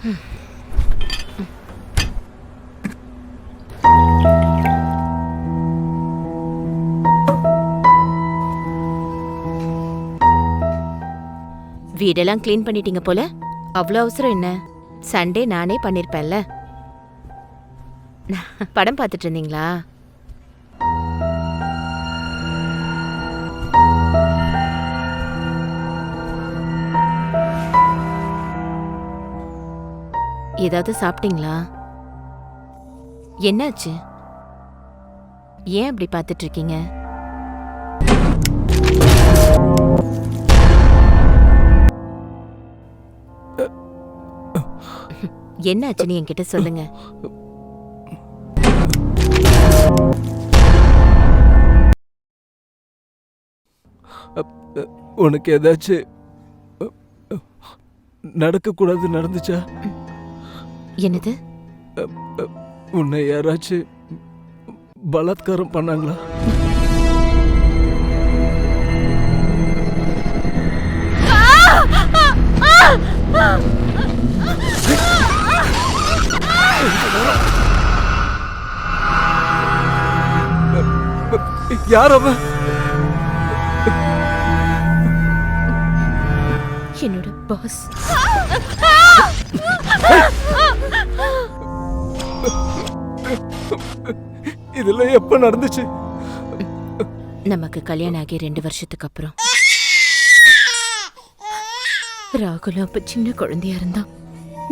வீடெல்லாம் கிளீன் பண்ணிட்டீங்க போல. அவ்வளோ அவசரம் என்ன? சண்டே நானே பண்ணிருப்பேன்ல. படம் பார்த்துட்டு இருந்தீங்களா? ஏதாவது சாப்பிட்டீங்களா? என்னாச்சு? ஏன் அப்படி பார்த்துட்டு இருக்கீங்க? என்னாச்சுன்னு என்கிட்ட சொல்லுங்க. உனக்கு ஏதாச்சும் நடக்கக்கூடாது நடந்துச்சா? என்னது? உன்னை யாராச்சும் பலாத்காரம் பண்ணாங்களா? யார் அவன்? என்னோட பாஸ். இதெல்லாம் எப்ப நடந்துச்சு? நமக்கு கல்யாணம் ஆகி 2 வருஷத்துக்கு அப்புறம். ராகுலும் அப்ப சின்ன குழந்தையா இருந்தான்.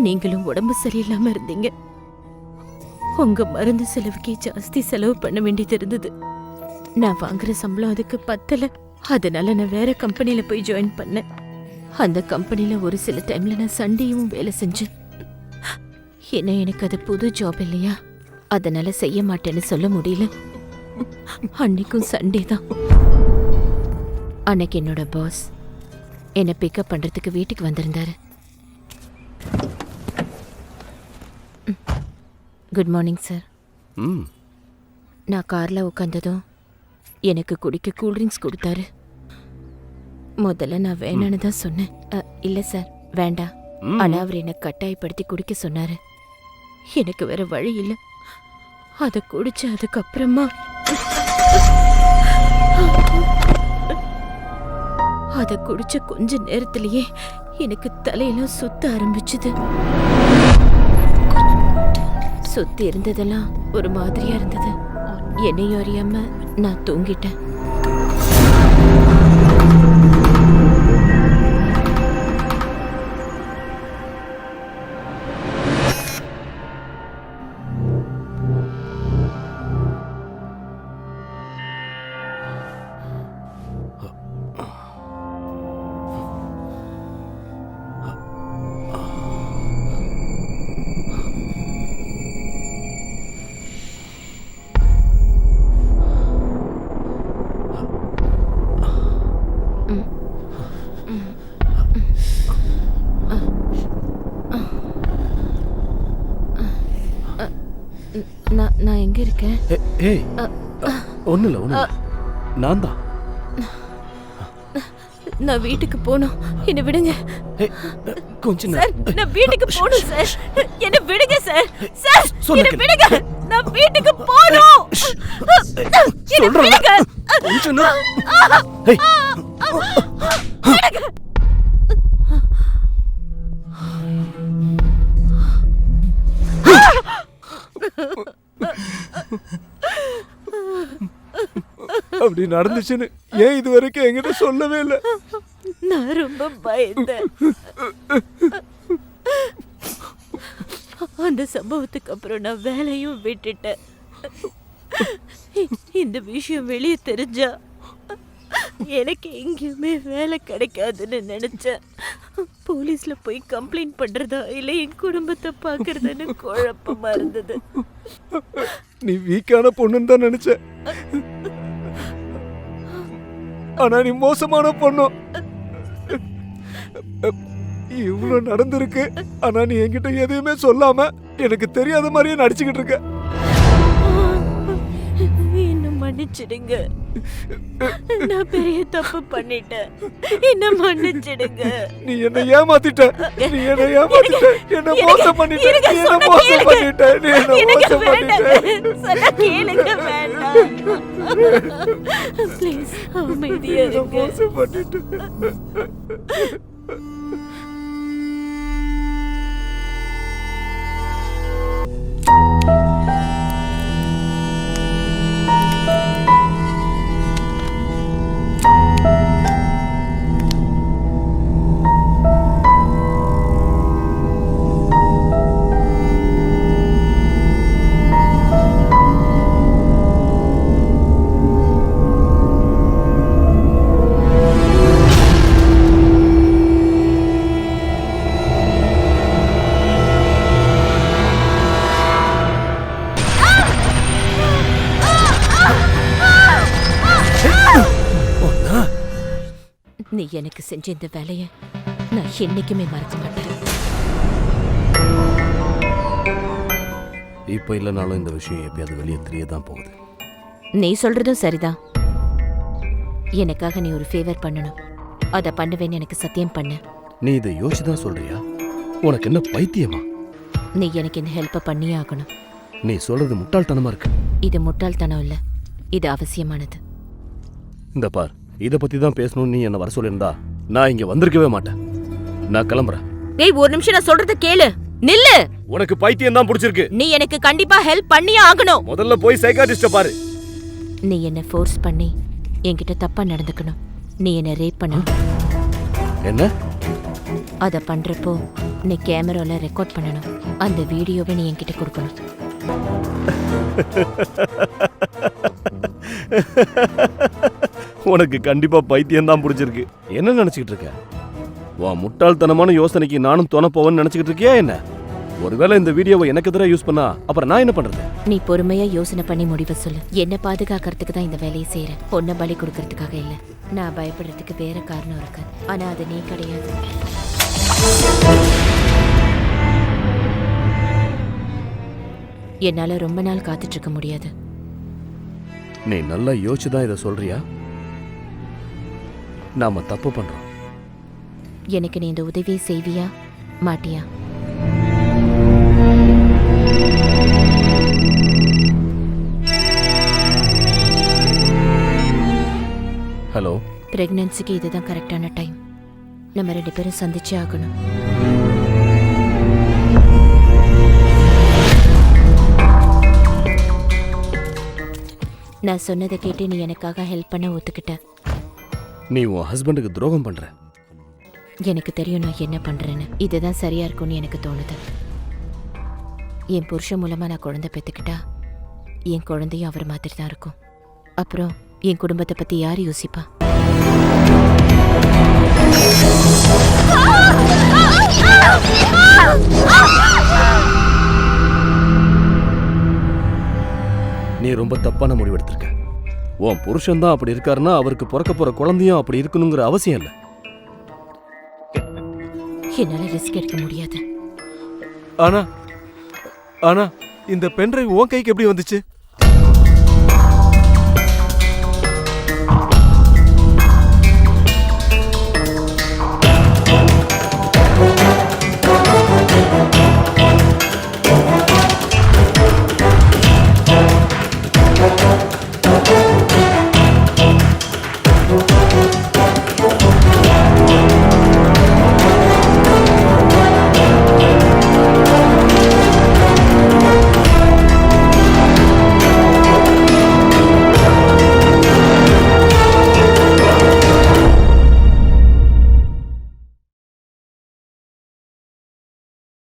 நீங்களும் உடம்பு சரியில்லாம இருந்தீங்க. உங்க மருந்து செலவுக்கே ஜாஸ்தி செலவு பண்ண வேண்டியது இருந்தது. நான் வாங்குற சம்பளம் அதுக்கு பத்தல. அதனால நான் வேற கம்பெனில போய் ஜாயின் பண்ணேன். அந்த கம்பெனில ஒரு சில டைம்ல நான் சண்டேயும் வேலை செஞ்சேன். ஏன்னா எனக்கு அது புது ஜாப் இல்லையா, அதனால செய்ய மாட்டேன்னு சொல்ல முடியல. அன்னைக்கும் சண்டே தான். அன்னைக்கு என்னோட பாஸ் என்னை பிக்கப் பண்றதுக்கு வீட்டுக்கு வந்திருந்தாரு. Good morning sir. நான் கார்ல உட்காந்ததும் எனக்கு குடிக்க கூல்ட்ரிங்க்ஸ் கொடுத்தாரு. முதல்ல நான் வேணான்னு தான் சொன்னேன். இல்ல சார் வேண்டாம். ஆனா அவர் என்னை கட்டாயப்படுத்தி குடிக்க சொன்னாரு. எனக்கு வேற வழி இல்லை. அதை குடிச்சு அதுக்கப்புறமா அதை குடிச்ச கொஞ்ச நேரத்திலேயே எனக்கு தலையெல்லாம் சுத்த ஆரம்பிச்சுது. சுத்தி இருந்ததெல்லாம் ஒரு மாதிரியா இருந்தது. என்னையும் அறியாம நான் தூங்கிட்டேன். நான் எங்க இருக்கேன்? ஒண்ணுல நான் தான். நான் வீட்டுக்கு போகணும். என்ன விடுங்க. கொஞ்சம் சார், நான் வீட்டுக்கு போகணும் சார். என்ன விடுங்க சார். சார், என்ன விடுங்க. நான் வீட்டுக்கு போகணும். என்ன விடுங்க. கொஞ்சம் அப்படி நடந்துச்சுன்னு ஏன் இது வரைக்கும் என்கிட்ட சொல்லவே இல்லை? நான் ரொம்ப பயந்தேன். அந்த சம்பவத்துக்கு அப்புறம் நான் வேலையும் விட்டுட்டேன். இந்த விஷயம் வெளியே தெரிஞ்சா எனக்கு எங்கேயுமே வேலை கிடைக்காதுன்னு நினைச்சேன். போலீஸ்ல போய் கம்ப்ளைண்ட் பண்றதா இல்ல என் குடும்பத்தை பாக்குறதுன்னு குழப்பமா இருந்தது. நீ வீக்கான பொண்ணுன்னு தான் நினைச்ச. ஆனா நீ மோசமான பொண்ணும். இவ்வளவு நடந்திருக்கு. ஆனா நீ என்கிட்ட எதுவுமே சொல்லாம எனக்கு தெரியாத மாதிரியே நடிச்சுக்கிட்டு இருக்க. என்ன மன்னிச்சிடுங்க. நான் பெரிய தப்பு பண்ணிட்டேன். என்ன மன்னிச்சிடுங்க. நீ என்ன ஏமாத்திட்ட. என்ன மோசம் பண்ணிட்ட. நீ என்ன மோசம் பண்ணிட்ட. சொன்னா கேளுங்க. வேண்டாம். ப்ளீஸ் அமைதியா இருங்க. மோசம் பண்ணிட்ட. நீ எனக்கு செஞ்ச இந்த வேலைய நான் என்னைக்குமே மறக்க மாட்டேன். இப்போ இல்லைனாலும் இந்த விஷயம் எப்பயாவது வெளியே தெரியதான் போகுது. நீ சொல்றதும் சரிதான். எனக்காக நீ ஒரு ஃபேவர் பண்ணணும். அதை பண்ணுவேன்னு எனக்கு சத்தியம் பண்ணு. நீ இதை யோசிச்சுதான் சொல்றியா? உனக்கு என்ன பைத்தியமா? நீ எனக்கு இந்த ஹெல்ப்பை பண்ணியே ஆகணும். நீ சொல்றது முட்டாள்தனமா இருக்கு. இது முட்டாள்தனம் இல்ல, இது அவசியமானது. இந்த பார், இதை பத்தி தான் பேசணும்னு நீ என்ன வர சொல்லியிருந்தா நான் இங்க வந்திருக்கவே மாட்டேன். நான் கிளம்புறேன். ஏய், ஒரு நிமிஷம் நான் சொல்றத கேளு. நில்லு. உனக்கு பைத்தியம் தான் பிடிச்சிருக்கு. நீ எனக்கு கண்டிப்பா ஹெல்ப் பண்ணியே ஆகணும். முதல்ல போய் சைக்காட்ரிஸ்ட பாரு. நீ என்ன ஃபோர்ஸ் பண்ணி என்கிட்ட தப்பா நடந்துக்கணும். நீ என்ன ரேப் பண்ணணும். என்ன? அத பண்றப்போ நீ கேமரால ரெக்கார்ட் பண்ணணும். அந்த வீடியோவை நீ என்கிட்ட கொடுக்கணும். உனக்கு கண்டிப்பா பைத்தியம் தான் பிடிச்சிருக்கு. என்ன நினைச்சுக்கிட்டு இருக்க? உன் முட்டாள்தனமான யோசனைக்கு நானும் துணை போவேன்னு நினைச்சுக்கிட்டு இருக்கியா என்ன? ஒருவேளை இந்த வீடியோவை எனக்கு எதிராக யூஸ் பண்ணா அப்புறம் நான் என்ன பண்றது? நீ பொறுமையா யோசனை பண்ணி முடிவை சொல்லு. என்ன பாதுகாக்கிறதுக்கு தான் இந்த வேலையை செய்யறேன். பொண்ணை பலி கொடுக்கறதுக்காக இல்ல. நான் பயப்படுறதுக்கு வேற காரணம் இருக்கு. ஆனா அது நீ கிடையாது. என்னால ரொம்ப நாள் காத்துட்டு இருக்க முடியாது. நீ நல்லா யோசிச்சுதான் இதை சொல்றியா? நாம தப்பு பண்றோம். எனக்கு நீ இந்த உதவியை செய்வியா மாட்டியா? ஹலோ. பிரெக்னன்சிக்கு இதுதான் கரெக்டான டைம். நம்ம 2 பேரும் சந்திச்சே ஆகணும். நான் சொன்னதை கேட்டு நீ எனக்காக ஹெல்ப் பண்ண ஒத்துக்கிட்ட. நீ உன் ஹஸ்பண்டுக்கு துரோகம் பண்ற. எனக்கு தெரியும் நான் என்ன பண்றேன்னு. இதுதான் சரியா இருக்கும்னு எனக்கு தோணுது. என் புருஷன் மூலமா நான் குழந்தை பெத்துக்கிட்டா என் குழந்தையும் அவர் மாதிரி தான் இருக்கும். அப்புறம் என் குடும்பத்தை பத்தி யார் யோசிப்பா? நீ ரொம்ப தப்பான முடிவு எடுத்திருக்க. உன் புருஷன் தான் அப்படி இருக்காருன்னா அவருக்கு பிறக்க போற குழந்தையும் அப்படி இருக்கணுங்கிற அவசியம் இல்லை. என்னால ரிஸ்க் எடுக்க முடியாது. ஆனா இந்த பென்ட்ரைவ் உன் கைக்கு எப்படி வந்துச்சு?